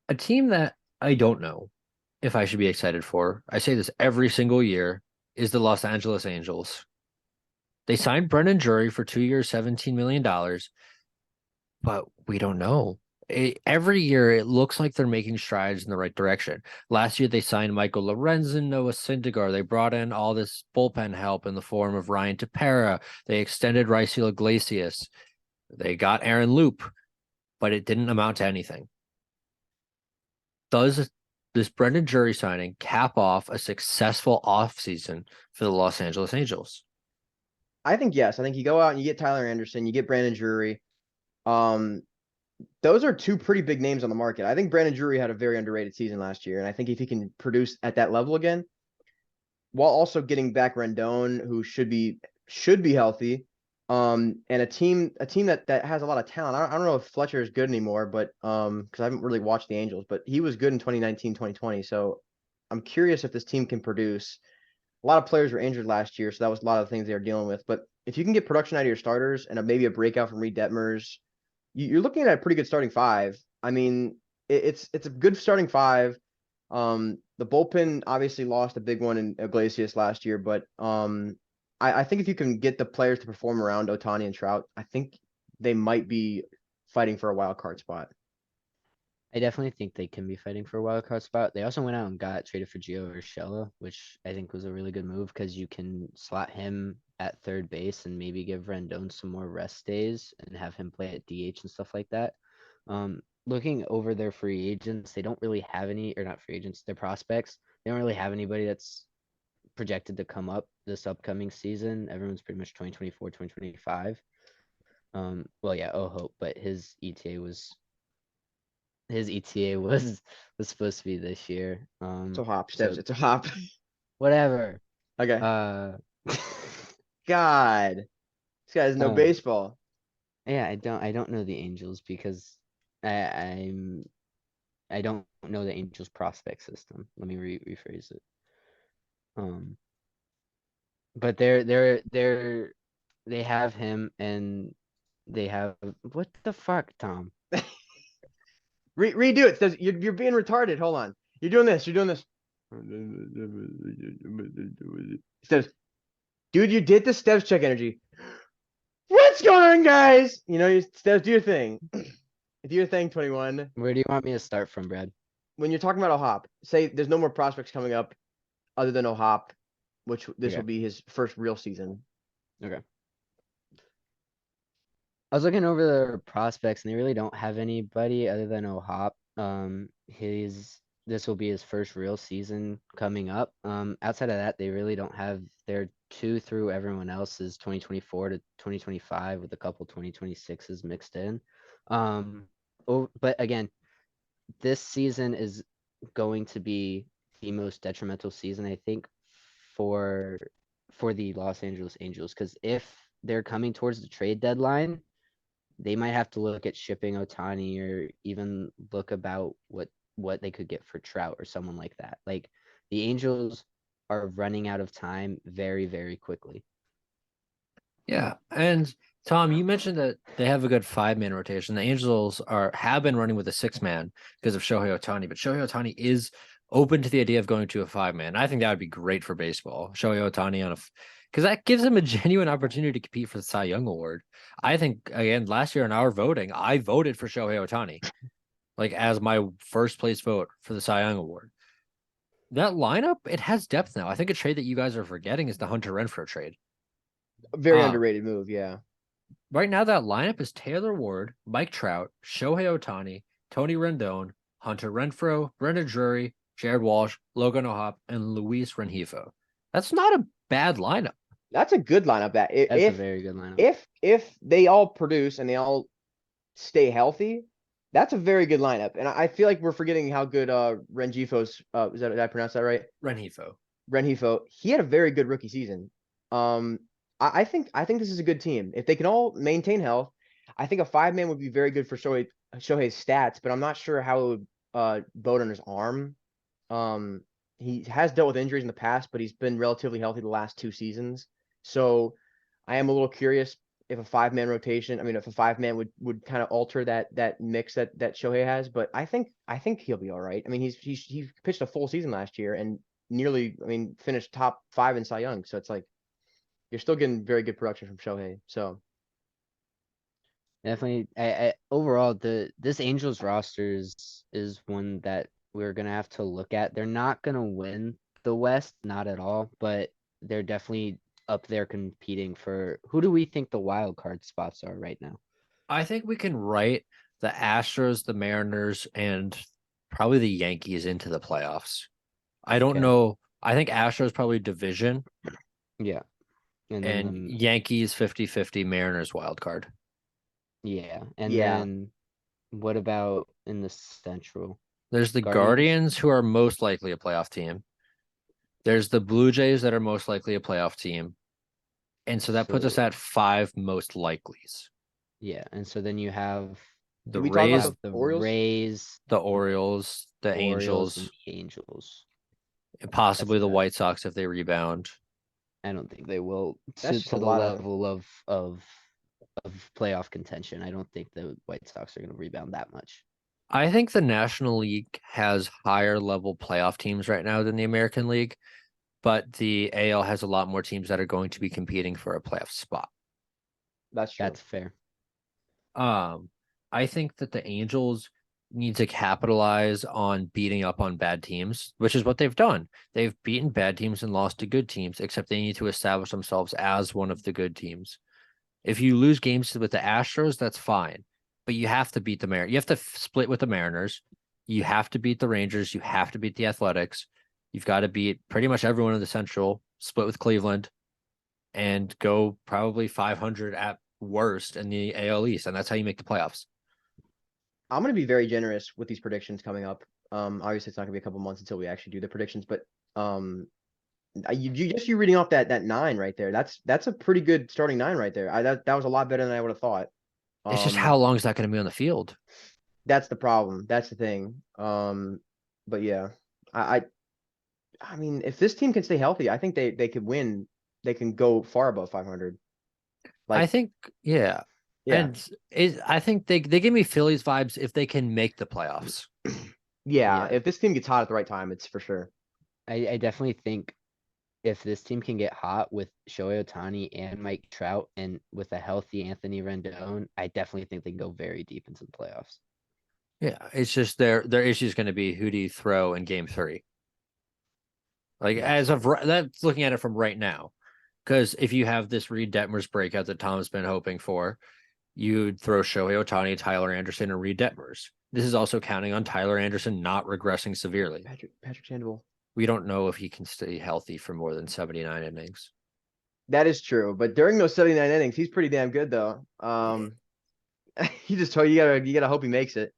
A team that I don't know if I should be excited for, I say this every single year, is the Los Angeles Angels. They signed Brendan Drury for 2 years, $17 million, but we don't know. Every year, it looks like they're making strides in the right direction. Last year, they signed Michael Lorenzen, Noah Syndergaard. They brought in all this bullpen help in the form of Ryan Tepera. They extended Raisel Iglesias. They got Aaron Loop, but it didn't amount to anything. Does this Brendan Drury signing cap off a successful offseason for the Los Angeles Angels? I think yes. I think you go out and you get Tyler Anderson, you get Brandon Drury. Um, those are two pretty big names on the market. I think Brandon Drury had a very underrated season last year, and I think if he can produce at that level again, while also getting back Rendon, who should be healthy, and a team that has a lot of talent. I don't know if Fletcher is good anymore, but because I haven't really watched the Angels, but he was good in 2019, 2020. So I'm curious if this team can produce. A lot of players were injured last year, so that was a lot of things they were dealing with. But if you can get production out of your starters and maybe a breakout from Reed Detmers, you're looking at a pretty good starting five. I mean, it's a good starting five. The bullpen obviously lost a big one in Iglesias last year, but I think if you can get the players to perform around Otani and Trout, I think they might be fighting for a wild card spot. I definitely think they can be fighting for a wild card spot. They also went out and got traded for Gio Urshela, which I think was a really good move because you can slot him at third base and maybe give Rendon some more rest days and have him play at DH and stuff like that. Looking over their free agents, they don't really have any, or not free agents, their prospects. They don't really have anybody that's projected to come up this upcoming season. Everyone's pretty much 2024, 2025. Well, yeah, oh hope, but his ETA was supposed to be this year. It's a hop, So Steps. It's a hop. whatever. Okay. Uh, God, this guy has no um, baseball. yeah, I don't know the Angels because I I'm I don't know the Angels prospect system. Let me rephrase it. Um, but they have him and they have what the fuck, Tom? Redo it. You're being retarded. Hold on. You're doing this. You're doing this. Steps. Dude, you did the steps check energy. What's going on, guys? Steps, do your thing. Do your thing, 21. Where do you want me to start from, Brad? When you're talking about O'Hop, say there's no more prospects coming up other than O'Hop, which this will Okay. be his first real season. Okay. I was looking over their prospects, and they really don't have anybody other than O'Hop. His this will be his first real season coming up. Outside of that, they really don't have their two through everyone else's 2024 to 2025 with a couple 2026s mixed in. But again, this season is going to be the most detrimental season, I think, for for the Los Angeles Angels because if they're coming towards the trade deadline they might have to look at shipping Otani or even look about what they could get for Trout or someone like that. Like the Angels are running out of time very, very quickly. Yeah, and Tom, you mentioned that they have a good five-man rotation. The Angels have been running with a six-man because of Shohei Otani, but Shohei Otani is open to the idea of going to a five-man. I think that would be great for baseball. Shohei Otani on a because that gives him a genuine opportunity to compete for the Cy Young Award. I think again last year in our voting, I voted for Shohei Otani like as my first place vote for the Cy Young Award. That lineup, it has depth now. I think a trade that you guys are forgetting is the Hunter Renfroe trade. A very Um, underrated move, yeah. Right now, that lineup is Taylor Ward, Mike Trout, Shohei Otani, Tony Rendon, Hunter Renfroe, Brendan Drury, Jared Walsh, Logan O'Hop, and Luis Rengifo. That's not a bad lineup. That's a good lineup. That That's a very good lineup. if they all produce and they all stay healthy, that's a very good lineup. And I feel like we're forgetting how good Rengifo's did I pronounce that right? Rengifo. Renhefo, he had a very good rookie season. Um, I think this is a good team. If they can all maintain health, I think a five-man would be very good for Shohei's stats, but I'm not sure how it would bode on his arm. Um, he has dealt with injuries in the past, but he's been relatively healthy the last two seasons. So I am a little curious. if a 5-man rotation, I mean, if a 5-man would kind of alter that mix that Shohei has, but I think he'll be all right. I mean, he pitched a full season last year and nearly, I mean, finished top 5 in Cy Young. So it's like you're still getting very good production from Shohei. So Definitely, I overall this Angels roster is one that we're gonna have to look at. They're not gonna win the West, not at all, but they're definitely up there competing for who do we think the wild card spots are right now? I think we can write the Astros, the Mariners, and probably the Yankees into the playoffs. I don't Okay. know. I think Astros probably division Yeah. And and then Yankees 50-50, Mariners wild card. yeah, and Yeah. then what about in the Central? There's the Guardians? Guardians who are most likely a playoff team. There's the Blue Jays that are most likely a playoff team. And so that puts us So- at 5 most likelies. Yeah, and so then you have The Did we talk about Rays, have the Orioles? Rays, the Orioles, the Orioles, and Angels, the Angels. and possibly the nuts. White Sox if they rebound. I don't think they will That's just to a the lot of- level of playoff contention. I don't think the White Sox are going to rebound that much. I think the National League has higher level playoff teams right now than the American League, but the AL has a lot more teams that are going to be competing for a playoff spot. That's true. That's fair. I think that the Angels need to capitalize on beating up on bad teams, which is what they've done. They've beaten bad teams and lost to good teams, except they need to establish themselves as one of the good teams. If you lose games with the Astros, that's fine, but you have to beat the Mariners. You have to split with the Mariners. You have to beat the Rangers. You have to beat the Athletics. You've got to beat pretty much everyone in the Central, split with Cleveland, and go probably 500 at worst in the AL East, and that's how you make the playoffs. I'm gonna be very generous with these predictions coming up. Obviously it's not gonna be a couple months until we actually do the predictions, but you reading off that 9 right there. That's a pretty good starting 9 right there. That was a lot better than I would have thought. It's just how long is that going to be on the field? That's the problem. That's the thing. But yeah, I mean, if this team can stay healthy, I think they could win. They can go far above 500. I think, yeah. Yeah, And I think they give me Phillies vibes if they can make the playoffs. yeah. Yeah. If this team gets hot at the right time, it's for sure. I definitely think if this team can get hot with Shohei Ohtani and Mike Trout and with a healthy Anthony Rendon, I definitely think they can go very deep into the playoffs. Yeah, it's just their issue is going to be who do you throw in Game 3. Like Yes. as of that's looking at it from right now, because if you have this Reed Detmers breakout that Tom's been hoping for, you'd throw Shohei Ohtani, Tyler Anderson, and Reed Detmers. This is also counting on Tyler Anderson not regressing severely. Patrick Sandoval. We don't know if he can stay healthy for more than 79 innings. That is true, but during those 79 innings, he's pretty damn good though. You gotta hope he makes it.